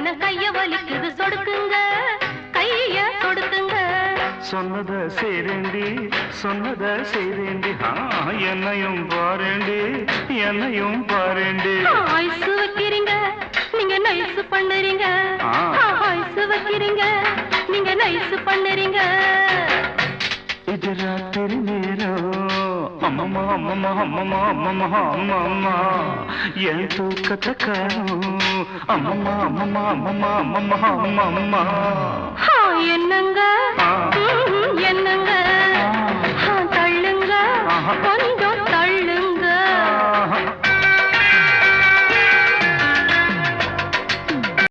சொன்ன கைய வலிக்குது சொடுக்குங்க கைய சொடுக்குங்க சொன்னத செய்தேண்டி சொன்னத செய்தேண்டி என்னையும் பாருண்டி என்னையும் பாருண்டி ஐசு வைக்கிறீங்க நீங்க நைசு பண்ணுறீங்க ஐசு வைக்கிறீங்க நீங்க நைசு பண்ணுறீங்க இது ராத்திரி நேரம் அம்மம்மா அம்மம்மா அம்மம்மா அம்மம்மா அம்மம்மா என் தூக்கத்தை காணும் அம்மம்மா அம்மம்மா அம்மம்மா அம்மம்மா அம்மம்மா என்னங்க என்னங்க தள்ளுங்க கொஞ்சம்